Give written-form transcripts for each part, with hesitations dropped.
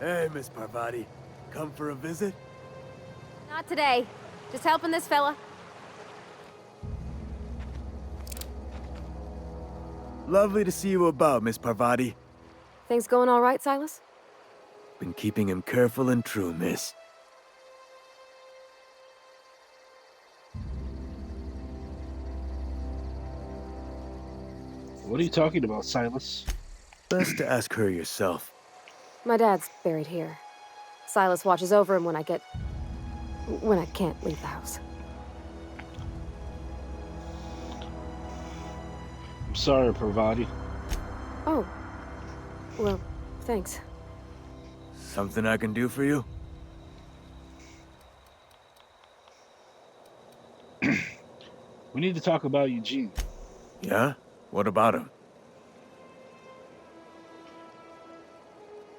Hey, Miss Parvati. Come for a visit? Not today. Just helping this fella. Lovely to see you about, Miss Parvati. Things going all right, Silas? Been keeping him careful and true, miss. What are you talking about, Silas? Best to ask her yourself. My dad's buried here. Silas watches over him when I can't leave the house. I'm sorry, Parvati. Oh. Well, thanks. Something I can do for you? We need to talk about Eugene. Yeah? What about him?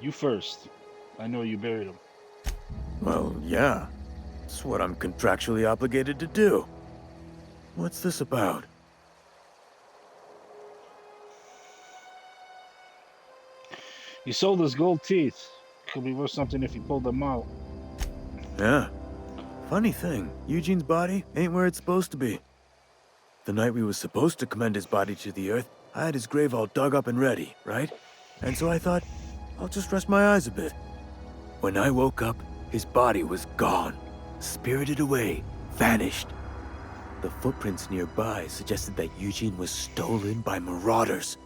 You first. I know you buried him. Well, yeah. It's what I'm contractually obligated to do. What's this about? He sold his gold teeth. Could be worth something if he pulled them out. Yeah. Funny thing, Eugene's body ain't where it's supposed to be. The night we was supposed to commend his body to the earth, I had his grave all dug up and ready, right? And so I thought, I'll just rest my eyes a bit. When I woke up, his body was gone. Spirited away, vanished. The footprints nearby suggested that Eugene was stolen by marauders.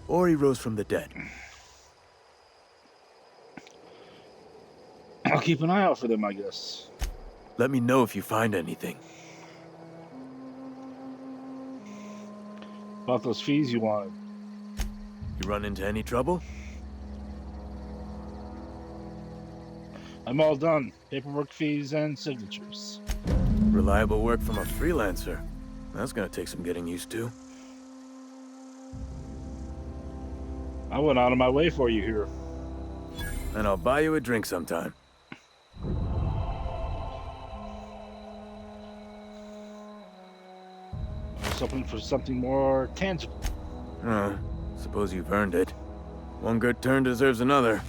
Or he rose from the dead. I'll keep an eye out for them, I guess. Let me know if you find anything. About those fees you wanted. You run into any trouble? I'm all done. Paperwork, fees, and signatures. Reliable work from a freelancer. That's gonna take some getting used to. I went out of my way for you here. And I'll buy you a drink sometime. I was hoping for something more tangible. Suppose you've earned it. One good turn deserves another.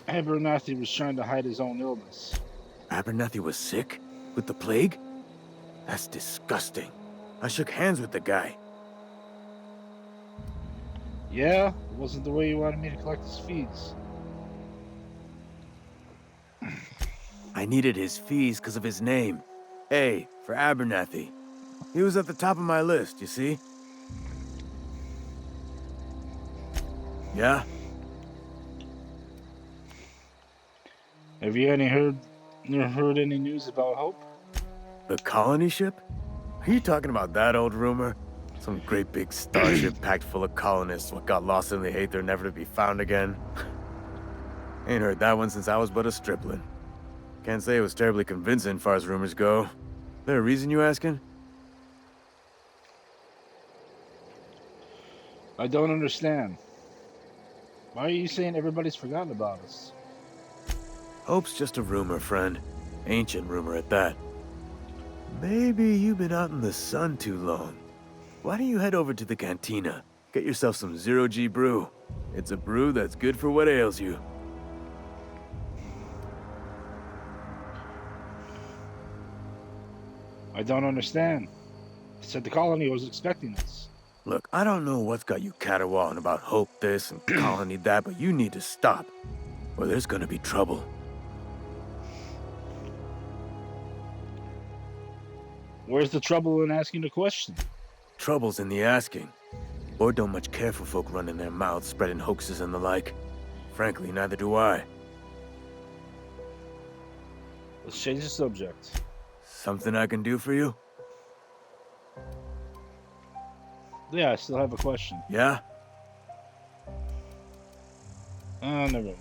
Abernathy was trying to hide his own illness. Abernathy was sick? With the plague? That's disgusting. I shook hands with the guy. Yeah, it wasn't the way you wanted me to collect his fees. I needed his fees because of his name. A, for Abernathy. He was at the top of my list, you see? Yeah? Have you heard any news about Hope? The colony ship? Are you talking about that old rumor? Some great big starship packed full of colonists what got lost in the aether never to be found again? Ain't heard that one since I was but a stripling. Can't say it was terribly convincing far as rumors go. There a reason you asking? I don't understand. Why are you saying everybody's forgotten about us? Hope's just a rumor, friend. Ancient rumor at that. Maybe you've been out in the sun too long. Why don't you head over to the cantina? Get yourself some zero-G brew. It's a brew that's good for what ails you. I don't understand. I said the colony was expecting us. Look, I don't know what's got you caterwauling about Hope this and Colony that, but you need to stop, or there's gonna be trouble. Where's the trouble in asking a question? Trouble's in the asking. Boy don't much care for folk running their mouths, spreading hoaxes and the like. Frankly, neither do I. Let's change the subject. Something I can do for you? Yeah, I still have a question. Yeah? Never mind.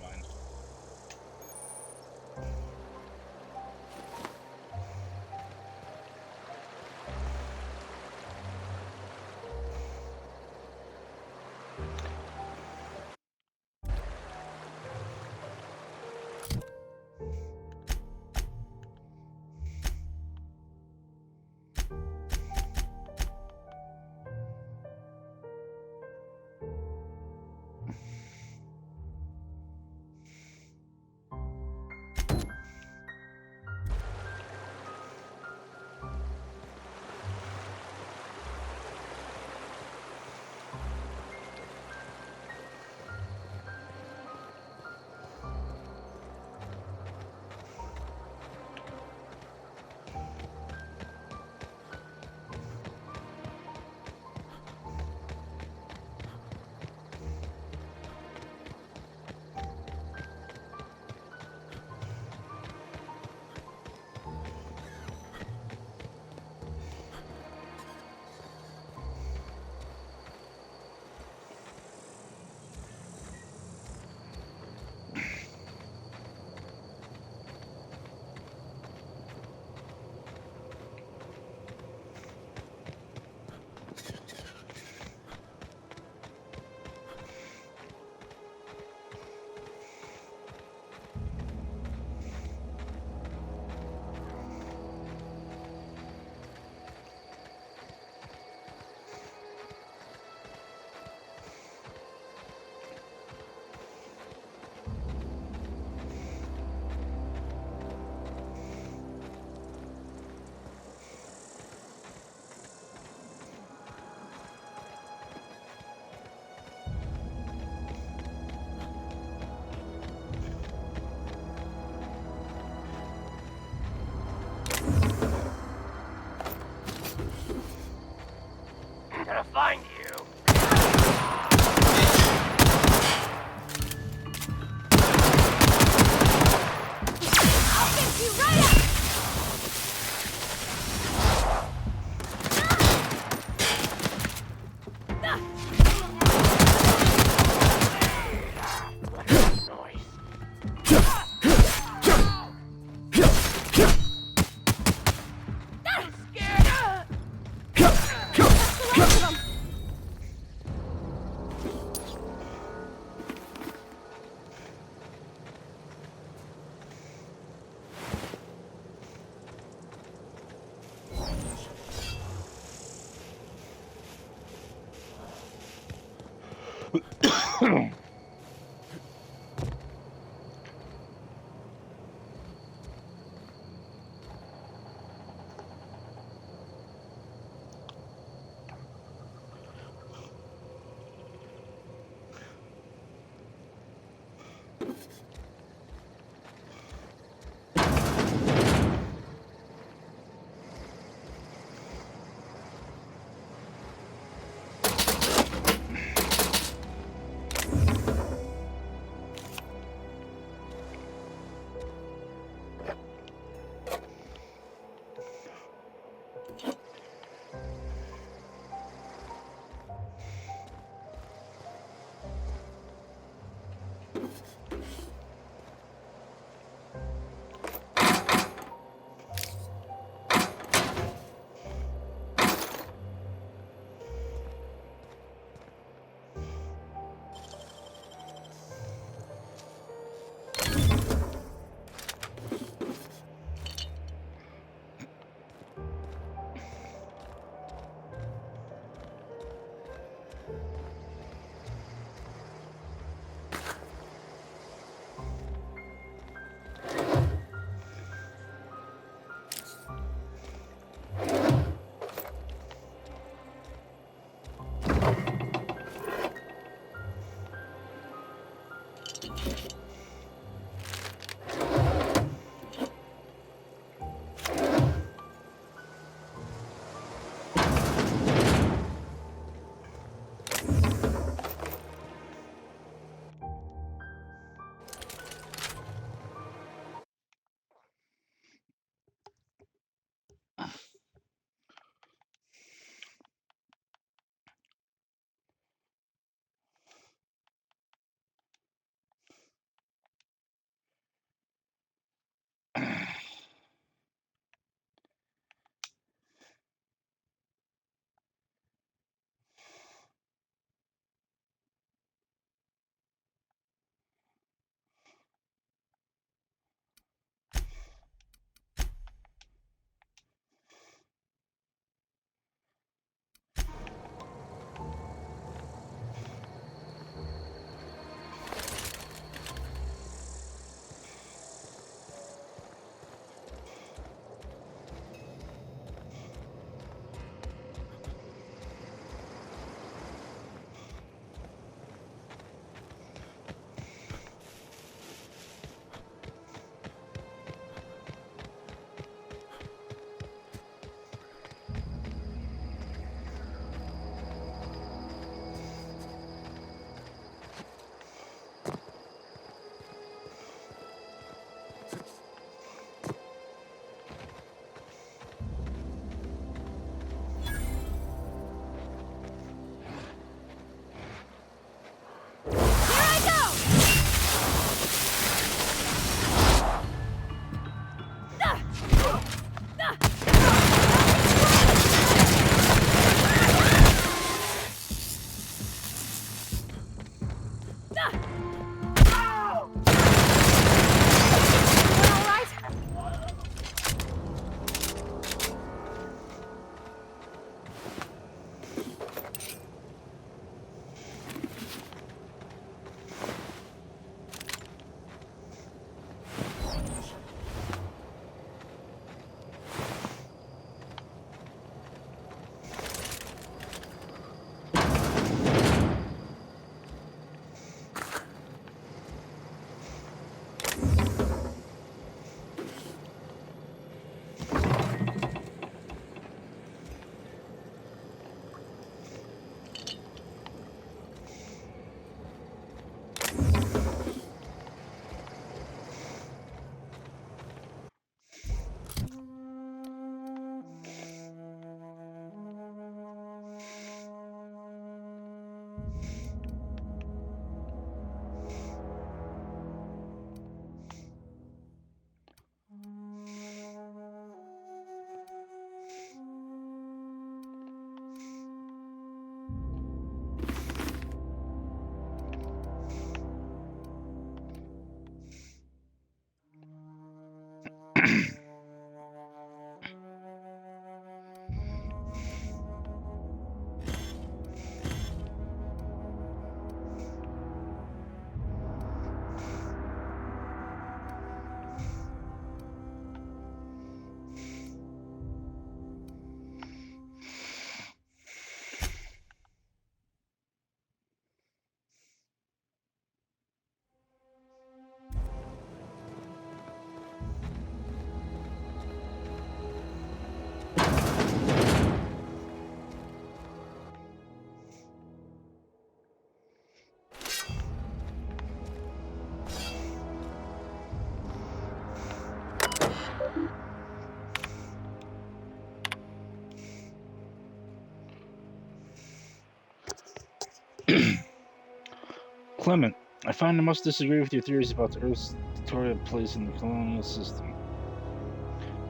Clement, I find I must disagree with your theories about the Earth's Victoria place in the colonial system.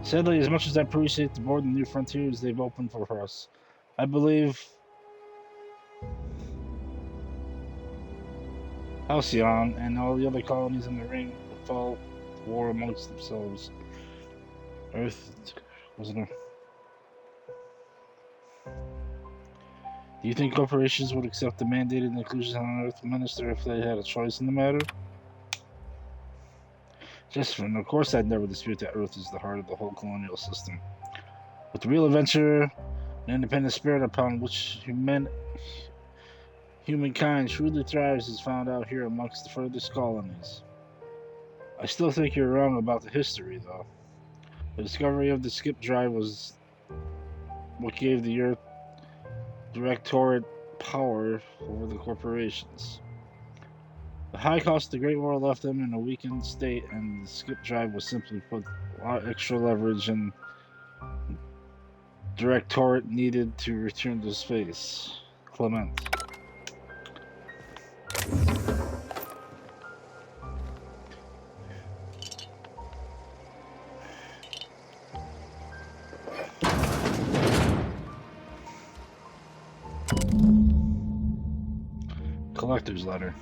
Sadly, as much as I appreciate the board and new frontiers they've opened for us, I believe Halcyon and all the other colonies in the ring would fall to war amongst themselves. Earth wasn't a... Do you think corporations would accept the mandated inclusion on Earth Minister if they had a choice in the matter? Josephine, of course I'd never dispute that Earth is the heart of the whole colonial system. But the real adventure and independent spirit upon which humankind truly thrives is found out here amongst the furthest colonies. I still think you're wrong about the history, though. The discovery of the skip drive was what gave the Earth directorate power over the corporations. The high cost of the Great War left them in a weakened state, and the skip drive was simply put a lot extra leverage and directorate needed to return to space. Clement. Collector's letter.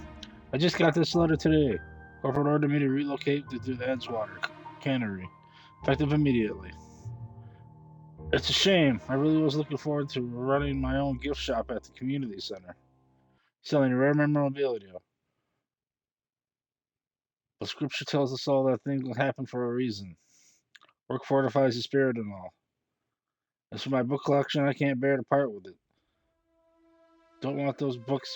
I just got this letter today. Corporate ordered me to relocate to the Edgewater cannery, effective immediately. It's a shame. I really was looking forward to running my own gift shop at the community center, selling rare memorabilia. But scripture tells us all that things will happen for a reason. Work fortifies the spirit and all. As for my book collection, I can't bear to part with it. Don't want those books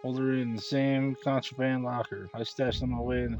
older in the same contraband locker. I stashed them away in the...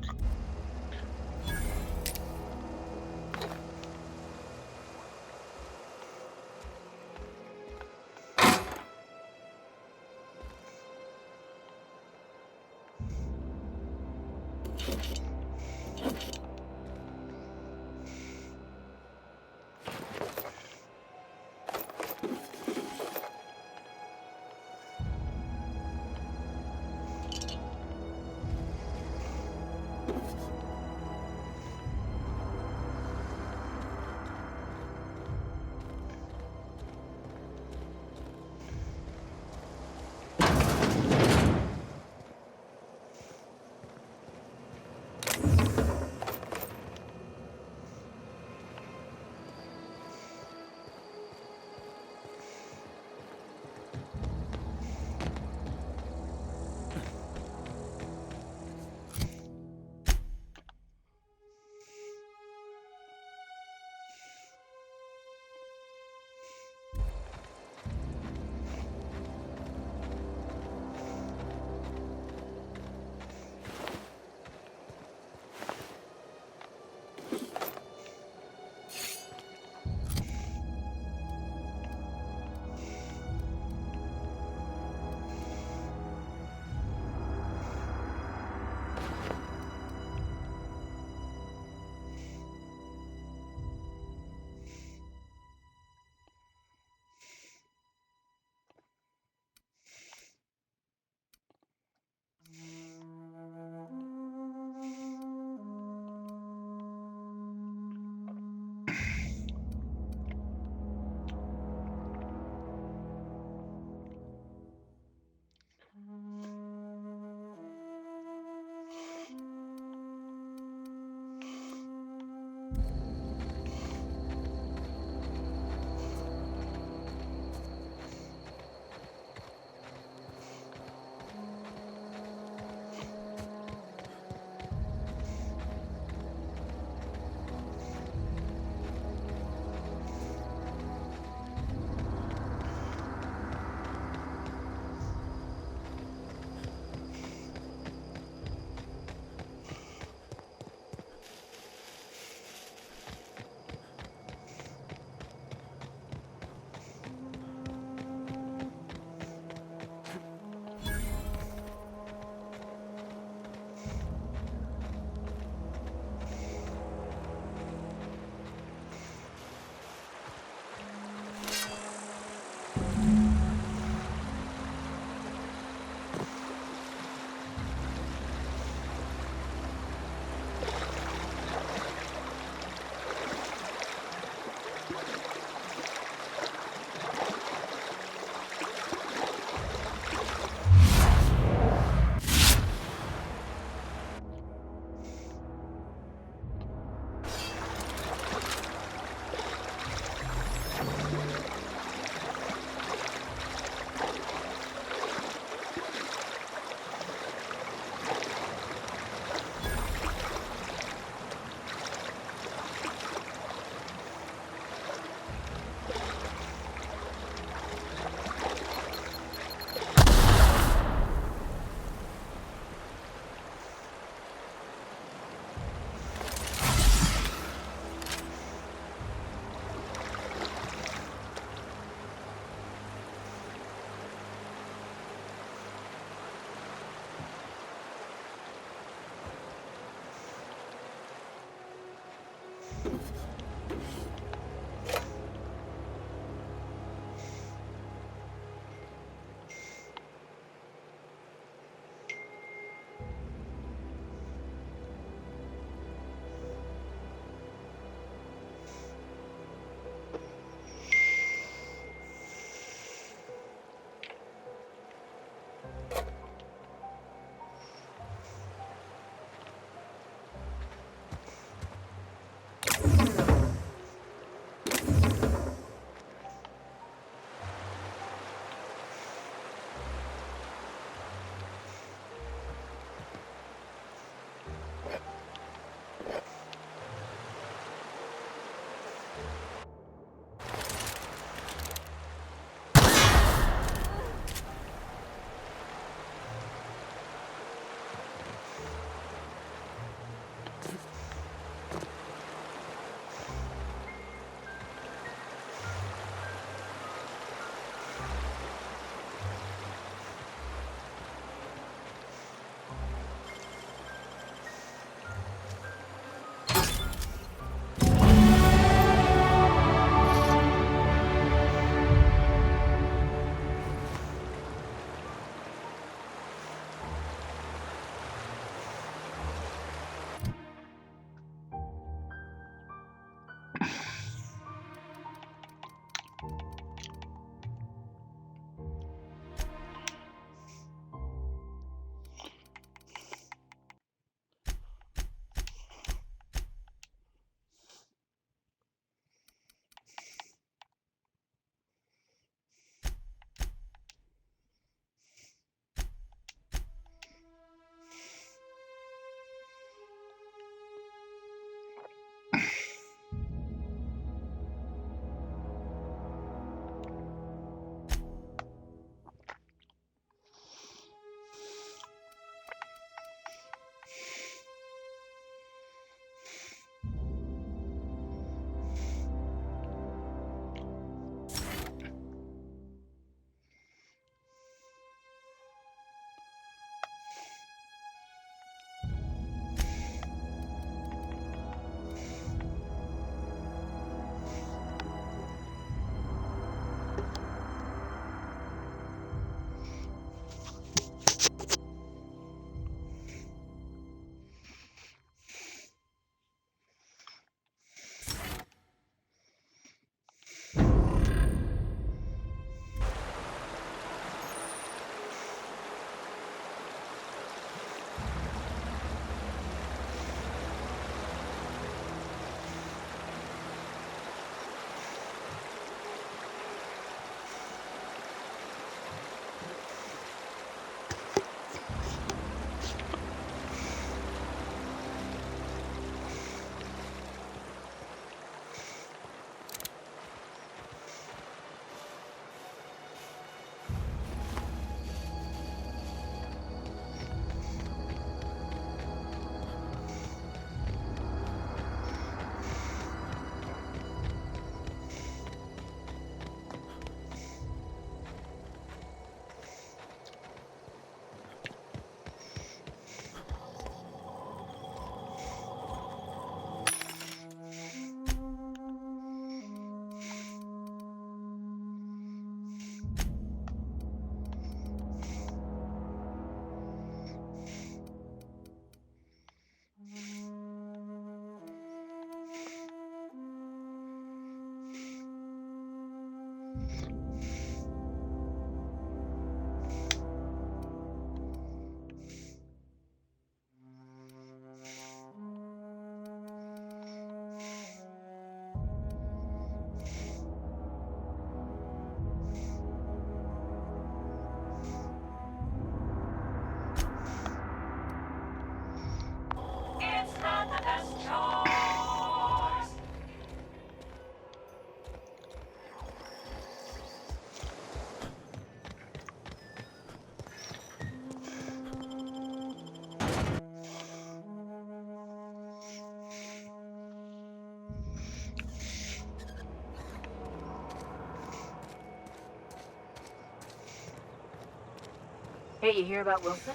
Hey, you hear about Wilson?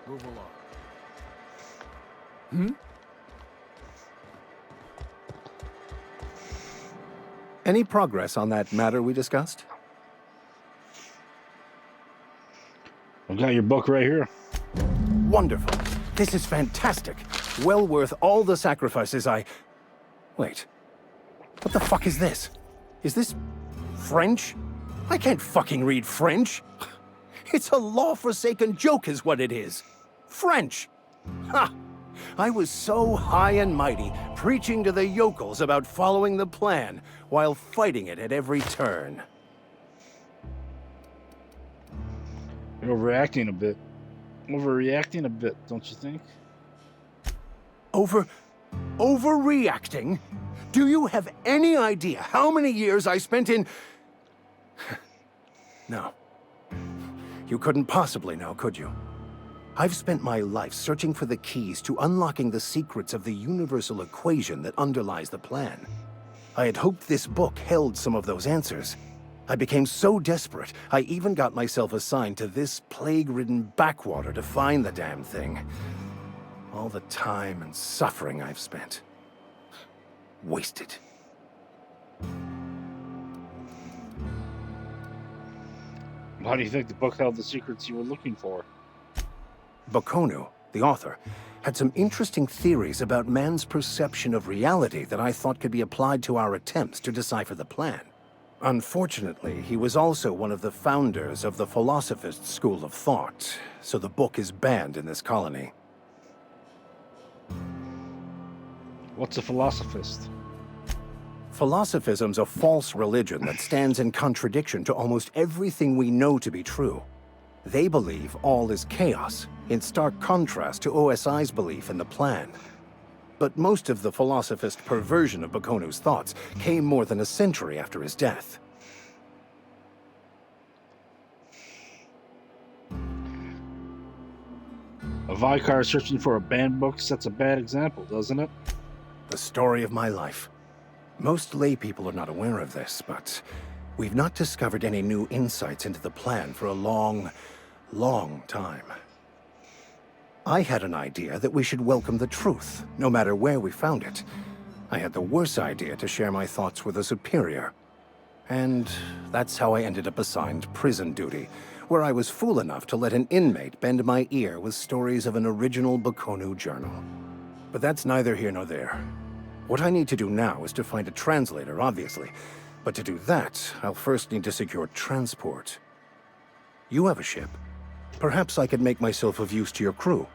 Move along. Any progress on that matter we discussed? I've got your book right here. Wonderful. This is fantastic. Well worth all the sacrifices I... Wait. What the fuck is this? Is this French? I can't fucking read French. It's a law-forsaken joke is what it is. French. Ha! I was so high and mighty, preaching to the yokels about following the plan, while fighting it at every turn. You're overreacting a bit. Overreacting a bit, don't you think? Overreacting? Do you have any idea how many years I spent in... No. You couldn't possibly know, could you? I've spent my life searching for the keys to unlocking the secrets of the universal equation that underlies the plan. I had hoped this book held some of those answers. I became so desperate, I even got myself assigned to this plague-ridden backwater to find the damn thing. All the time and suffering I've spent. Wasted. Why do you think the book held the secrets you were looking for? Bakonu, the author, had some interesting theories about man's perception of reality that I thought could be applied to our attempts to decipher the plan. Unfortunately, he was also one of the founders of the Philosophist school of thought, so the book is banned in this colony. What's a philosophist? Philosophism's a false religion that stands in contradiction to almost everything we know to be true. They believe all is chaos, in stark contrast to OSI's belief in the plan. But most of the philosophist perversion of Bakonu's thoughts came more than a century after his death. A Vicar searching for a banned book sets a bad example, doesn't it? The story of my life. Most lay people are not aware of this, but we've not discovered any new insights into the plan for a long time. I had an idea that we should welcome the truth, no matter where we found it. I had the worse idea to share my thoughts with a superior. And that's how I ended up assigned prison duty, where I was fool enough to let an inmate bend my ear with stories of an original Bakonu journal. But that's neither here nor there. What I need to do now is to find a translator, obviously. But to do that, I'll first need to secure transport. You have a ship. Perhaps I could make myself of use to your crew.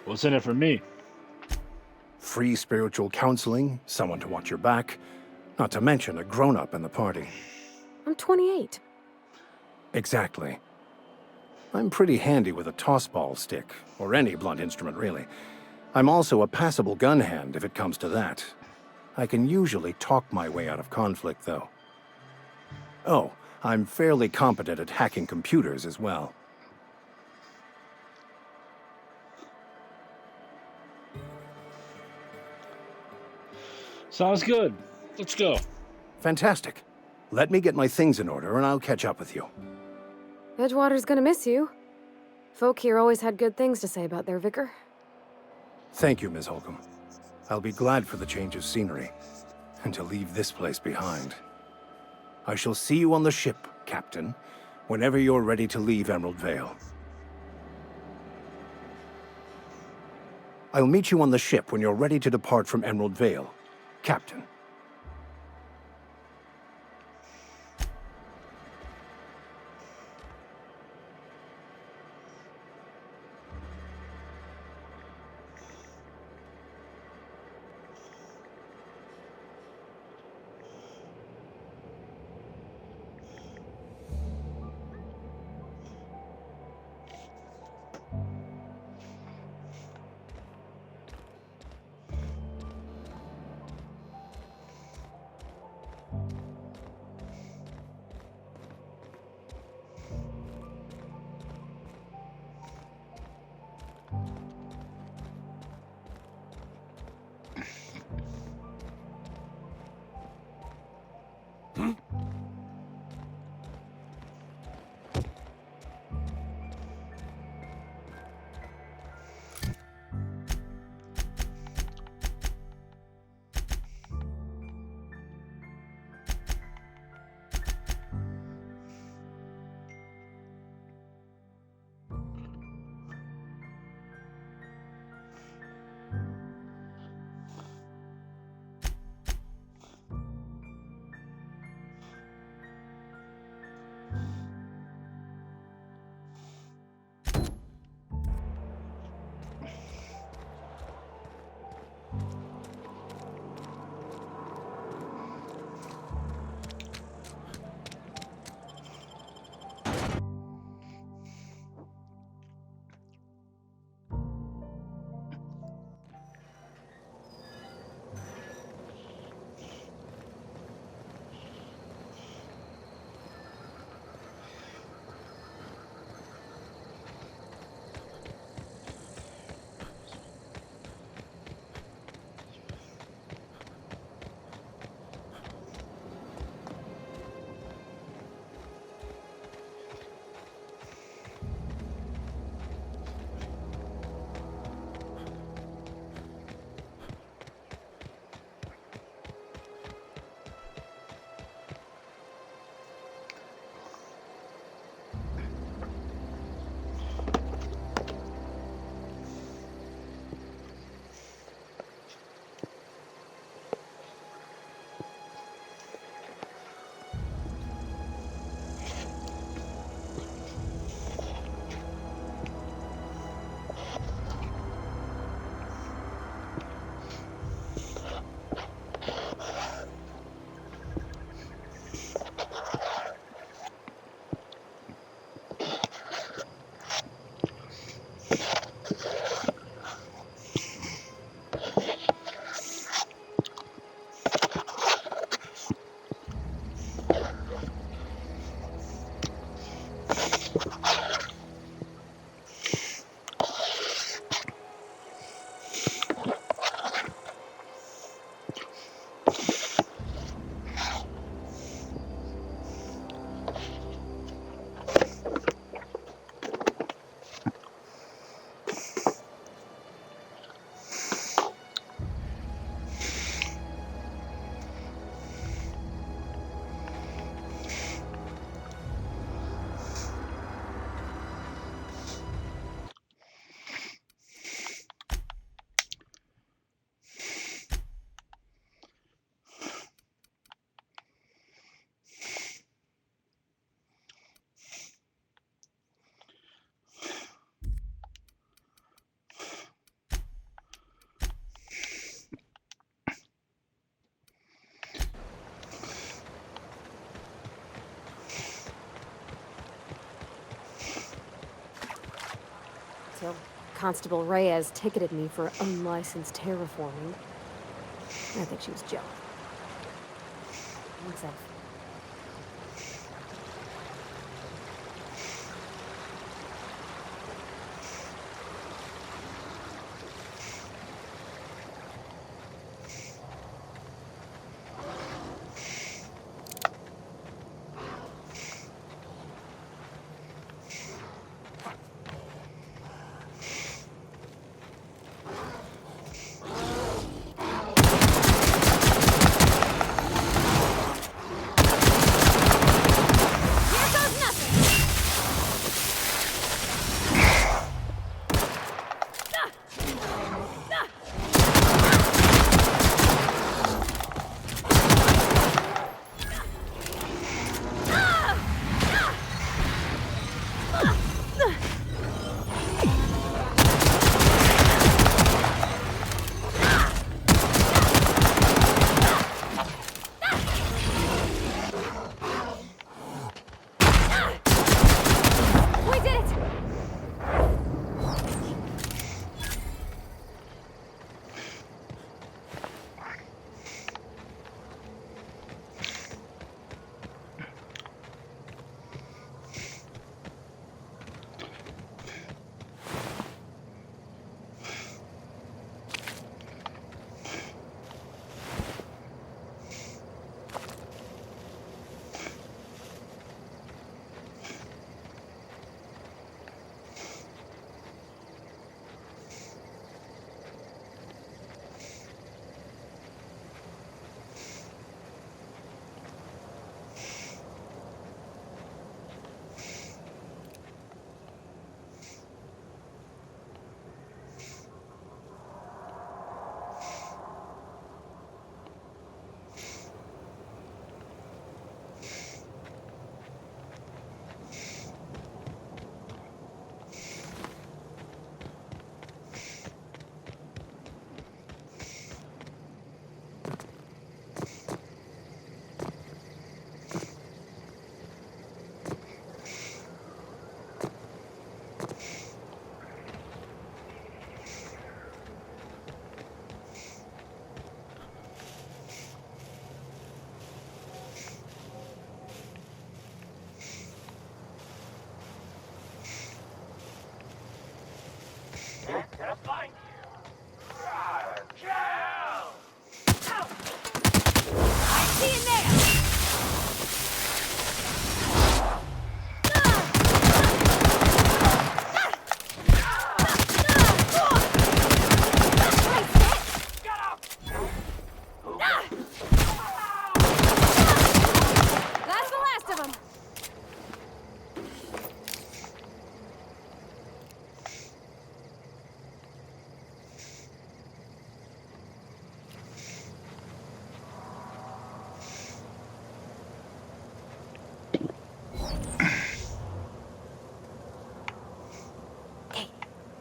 What's in it for me? Free spiritual counseling, someone to watch your back, not to mention a grown-up in the party. I'm 28. Exactly. I'm pretty handy with a toss-ball stick, or any blunt instrument, really. I'm also a passable gun hand if it comes to that. I can usually talk my way out of conflict, though. Oh, I'm fairly competent at hacking computers as well. Sounds good. Let's go. Fantastic. Let me get my things in order and I'll catch up with you. Edgewater's gonna miss you. Folk here always had good things to say about their vicar. Thank you, Ms. Holcomb. I'll be glad for the change of scenery, and to leave this place behind. I shall see you on the ship, Captain, whenever you're ready to leave Emerald Vale. I'll meet you on the ship when you're ready to depart from Emerald Vale, Captain. Till Constable Reyes ticketed me for unlicensed terraforming. I think she was jealous. Once I've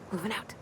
Moving out.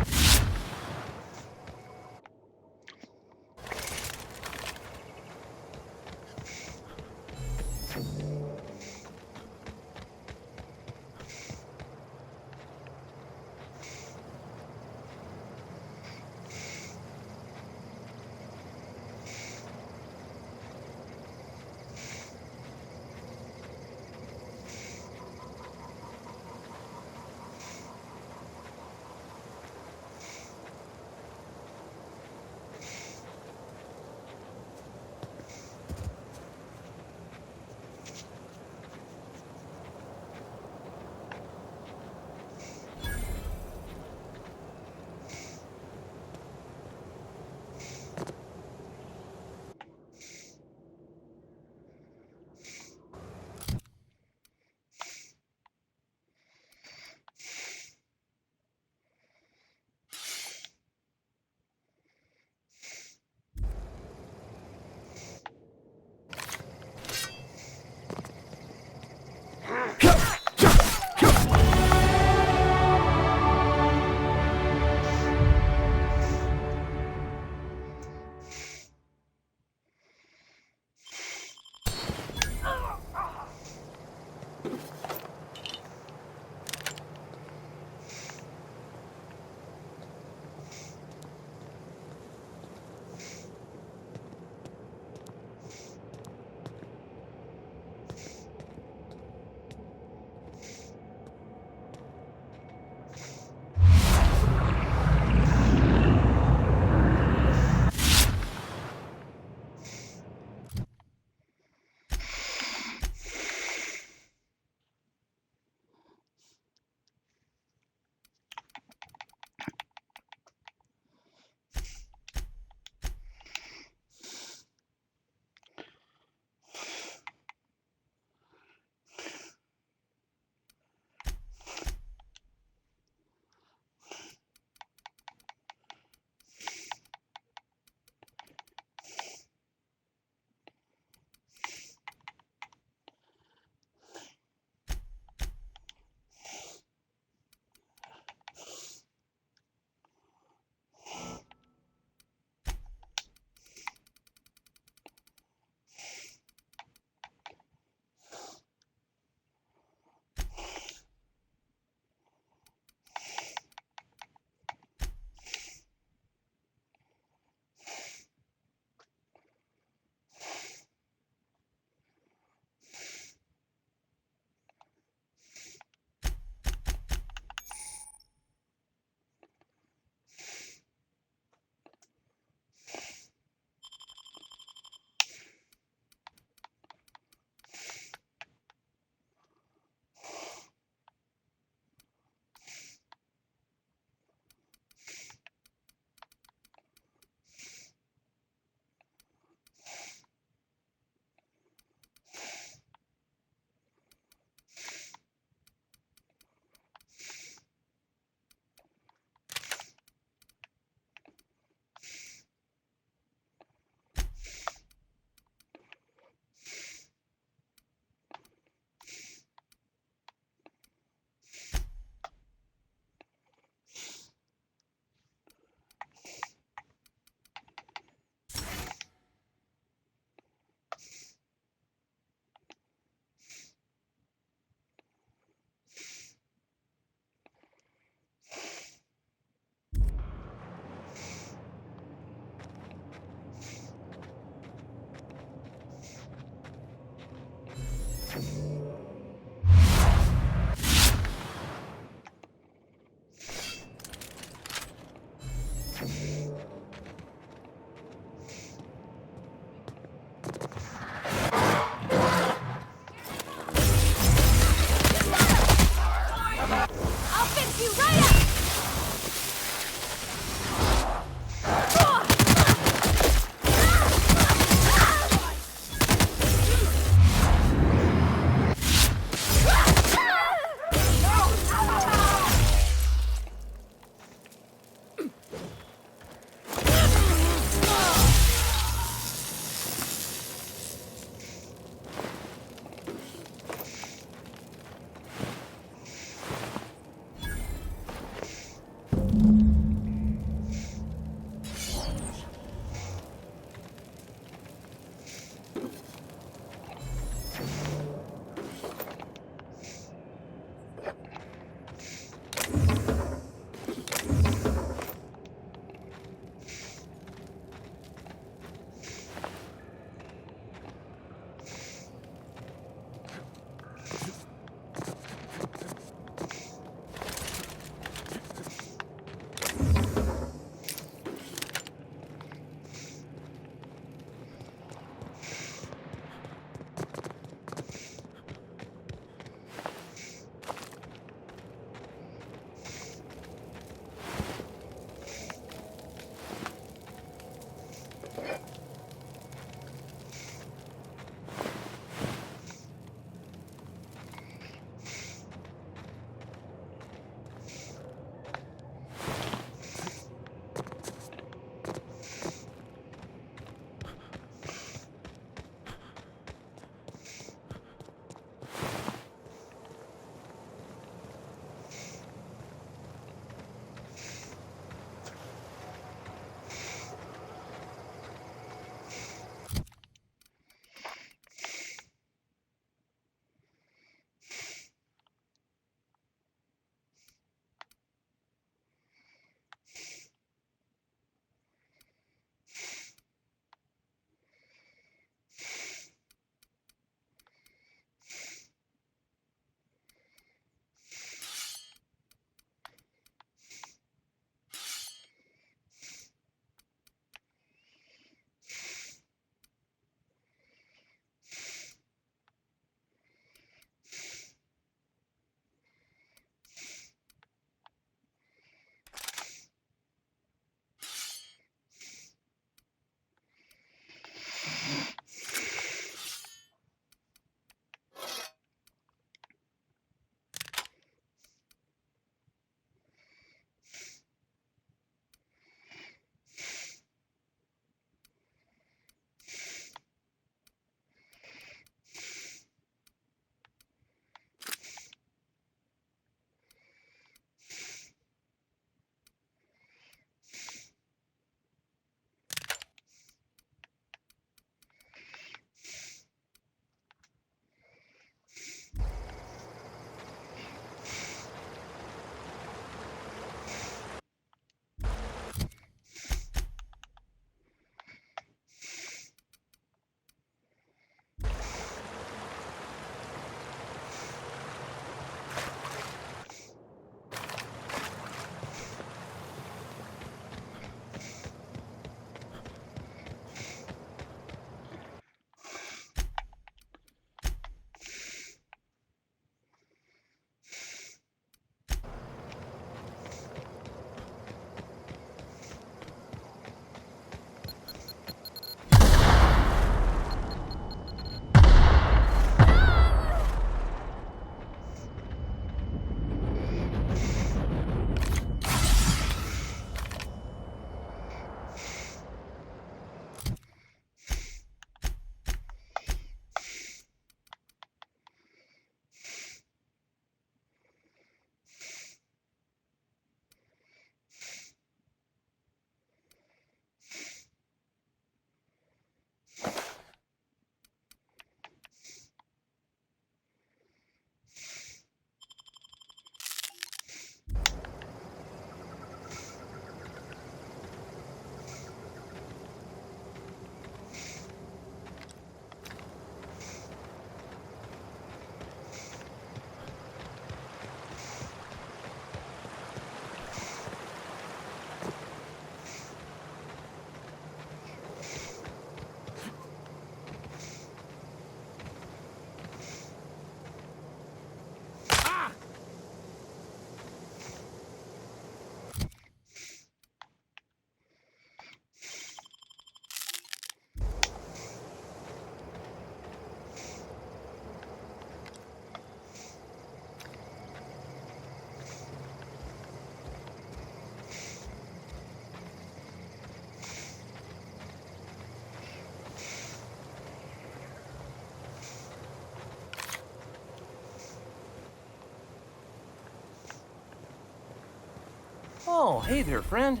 Oh, hey there, friend.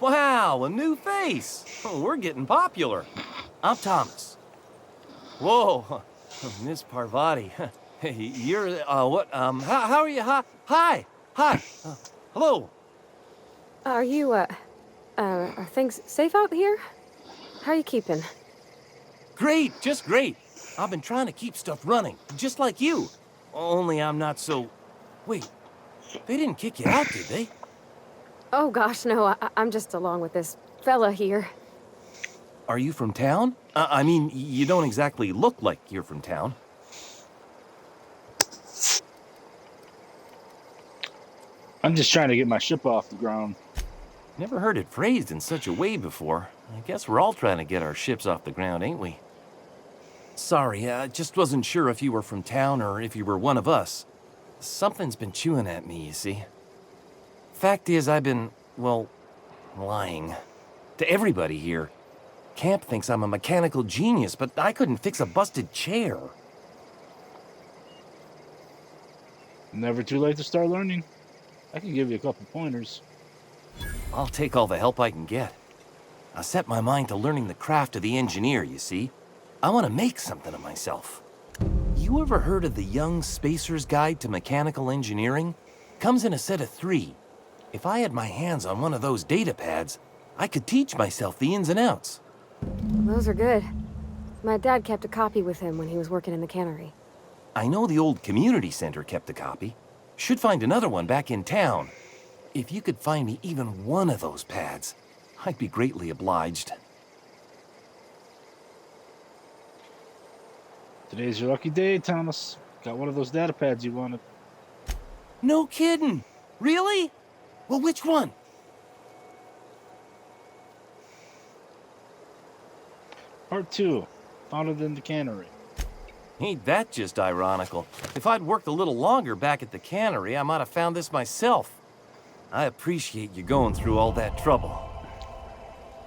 Wow, a new face. Oh, we're getting popular. I'm Thomas. Whoa, Miss Parvati. Hey, you're, what, how are you? Hi. Hello. Are you, are things safe out here? How are you keeping? Great, just great. I've been trying to keep stuff running, just like you. Only I'm not so... Wait, they didn't kick you out, did they? Oh gosh, no, I'm just along with this fella here. Are you from town? I mean, you don't exactly look like you're from town. I'm just trying to get my ship off the ground. Never heard it phrased in such a way before. I guess we're all trying to get our ships off the ground, ain't we? Sorry, I just wasn't sure if you were from town or if you were one of us. Something's been chewing at me, you see. Fact is, I've been, well, lying. To everybody here. Camp thinks I'm a mechanical genius, but I couldn't fix a busted chair. Never too late to start learning. I can give you a couple pointers. I'll take all the help I can get. I set my mind to learning the craft of the engineer, you see. I want to make something of myself. You ever heard of the Young Spacer's Guide to Mechanical Engineering? Comes in a set of 3. If I had my hands on one of those data pads, I could teach myself the ins and outs. Those are good. My dad kept a copy with him when he was working in the cannery. I know the old community center kept a copy. Should find another one back in town. If you could find me even one of those pads, I'd be greatly obliged. Today's your lucky day, Thomas. Got one of those data pads you wanted. No kidding. Really? Well, which one? Part 2. Found it in the cannery. Ain't that just ironical? If I'd worked a little longer back at the cannery, I might have found this myself. I appreciate you going through all that trouble.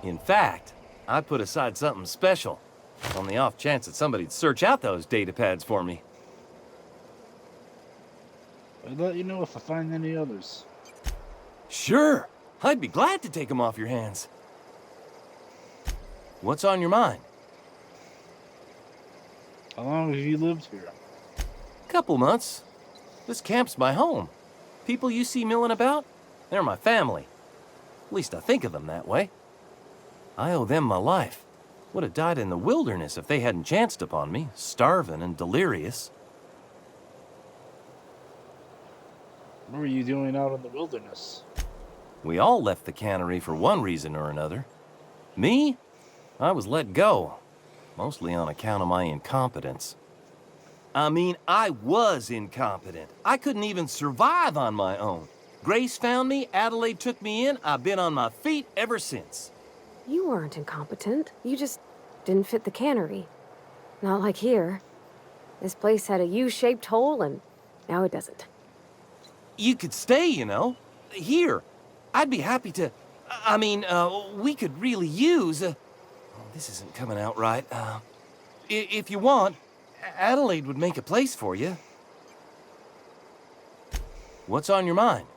In fact, I put aside something special, on the off chance that somebody'd search out those data pads for me. I'll let you know if I find any others. Sure, I'd be glad to take them off your hands. What's on your mind? How long have you lived here? Couple months. This camp's my home. People you see milling about, they're my family. At least I think of them that way. I owe them my life. Would have died in the wilderness if they hadn't chanced upon me, starving and delirious. What were you doing out in the wilderness? We all left the cannery for one reason or another. Me? I was let go, mostly on account of my incompetence. I mean, I was incompetent. I couldn't even survive on my own. Grace found me, Adelaide took me in, I've been on my feet ever since. You weren't incompetent. You just didn't fit the cannery. Not like here. This place had a U-shaped hole, and now it doesn't. You could stay, you know. Here. I'd be happy to... I mean, we could really use... oh, this isn't coming out right. If you want, Adelaide would make a place for you. What's on your mind?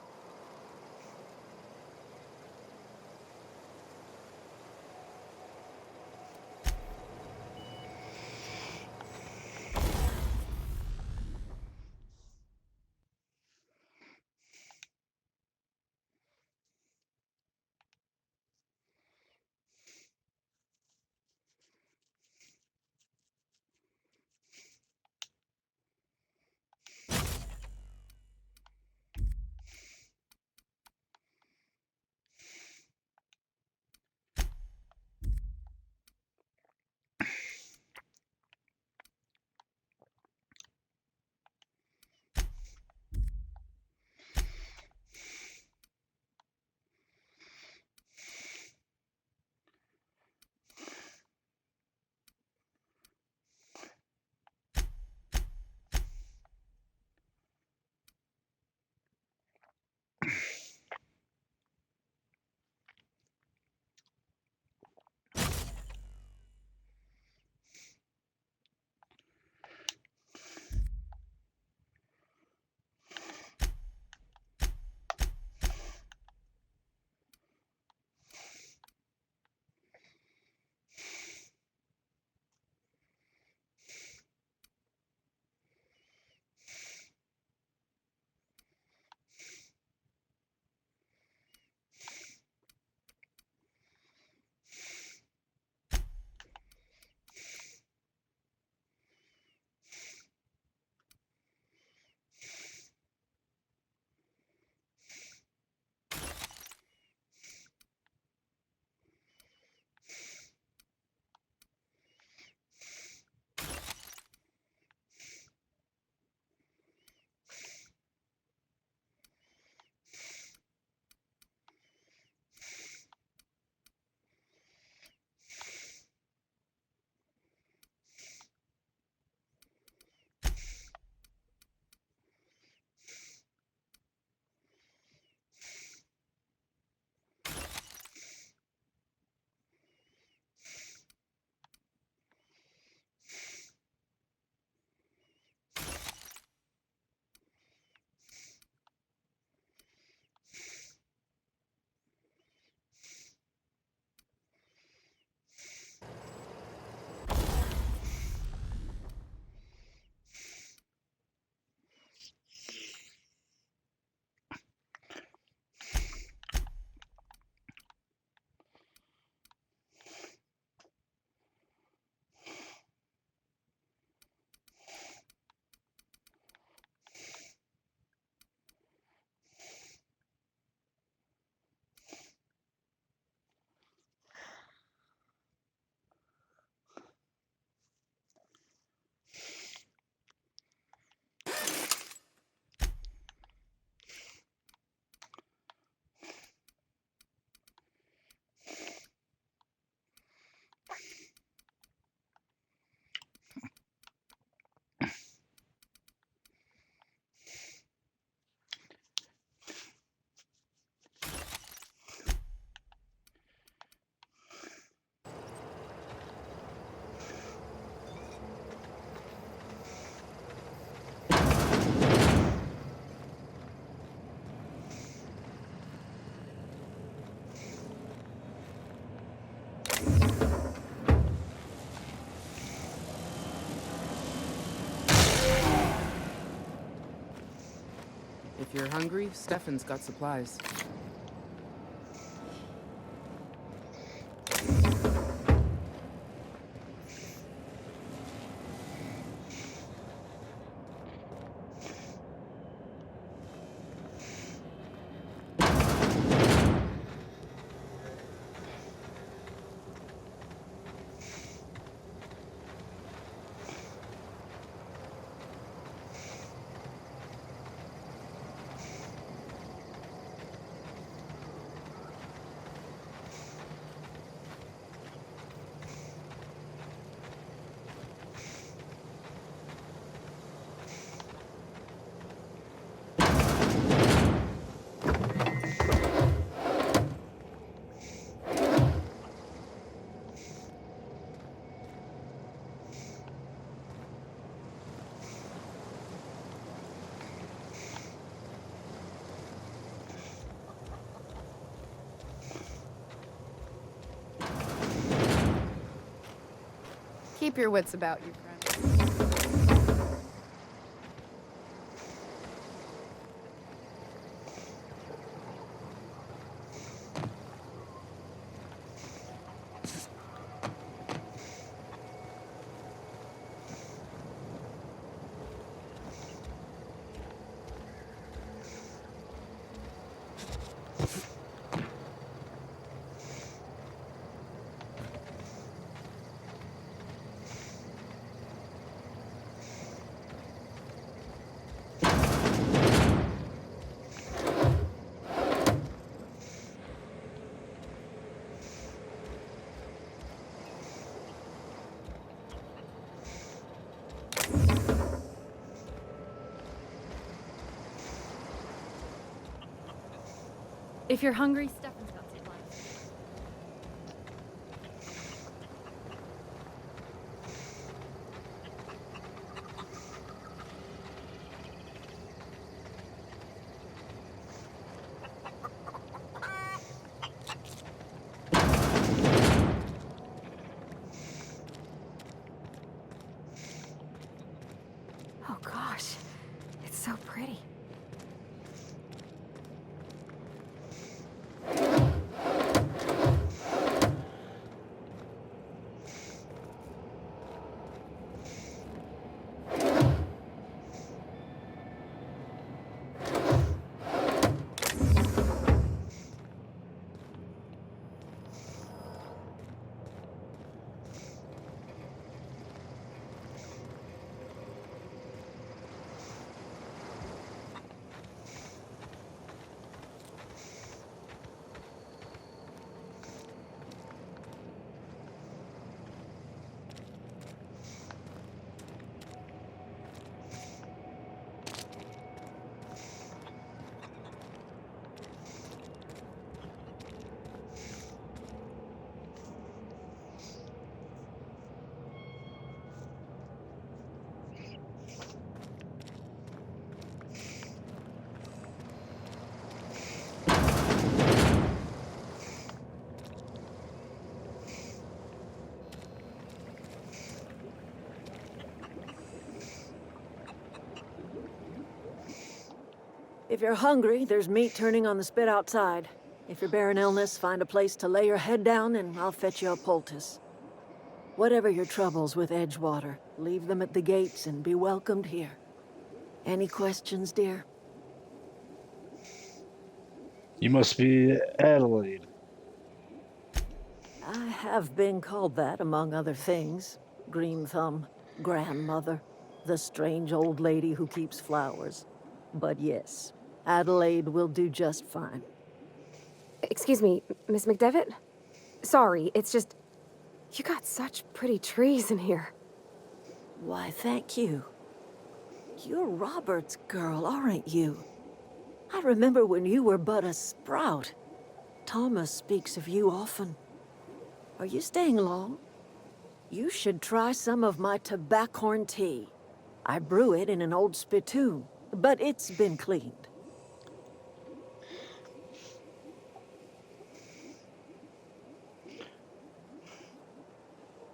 If you're hungry, Stefan's got supplies. Keep your wits about you, friend. If you're hungry, Stefan's got supplies. Oh gosh, it's so pretty. If you're hungry, there's meat turning on the spit outside. If you're bearing illness, find a place to lay your head down and I'll fetch you a poultice. Whatever your troubles with Edgewater, leave them at the gates and be welcomed here. Any questions, dear? You must be Adelaide. I have been called that, among other things. Green Thumb, grandmother, the strange old lady who keeps flowers. But yes, Adelaide will do just fine. Excuse me, Miss McDevitt? Sorry, it's just... You got such pretty trees in here. Why, thank you. You're Robert's girl, aren't you? I remember when you were but a sprout. Thomas speaks of you often. Are you staying long? You should try some of my tobaccorn tea. I brew it in an old spittoon, but it's been cleaned.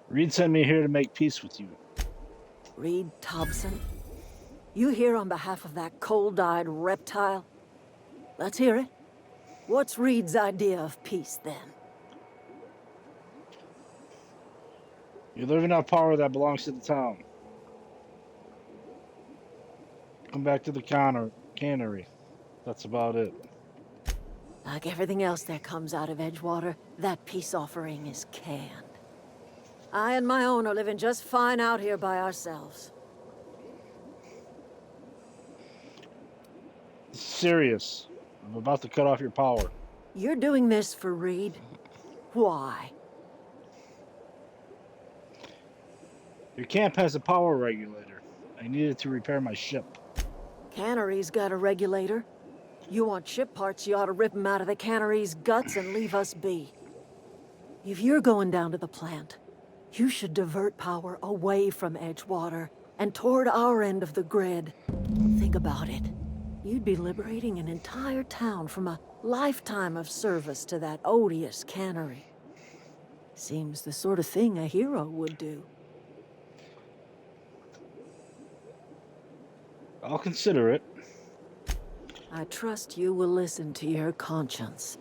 Reed sent me here to make peace with you. Reed Thompson? You here on behalf of that cold-eyed reptile? Let's hear it. What's Reed's idea of peace, then? You're living out power that belongs to the town. Come back to the cannery. That's about it. Like everything else that comes out of Edgewater, that peace offering is canned. I and my own are living just fine out here by ourselves. Serious. I'm about to cut off your power. You're doing this for Reed? Why? Your camp has a power regulator. I need it to repair my ship. Cannery's got a regulator. You want ship parts, you ought to rip them out of the cannery's guts and leave us be. If you're going down to the plant, you should divert power away from Edgewater and toward our end of the grid. Think about it. You'd be liberating an entire town from a lifetime of service to that odious cannery. Seems the sort of thing a hero would do. I'll consider it. I trust you will listen to your conscience.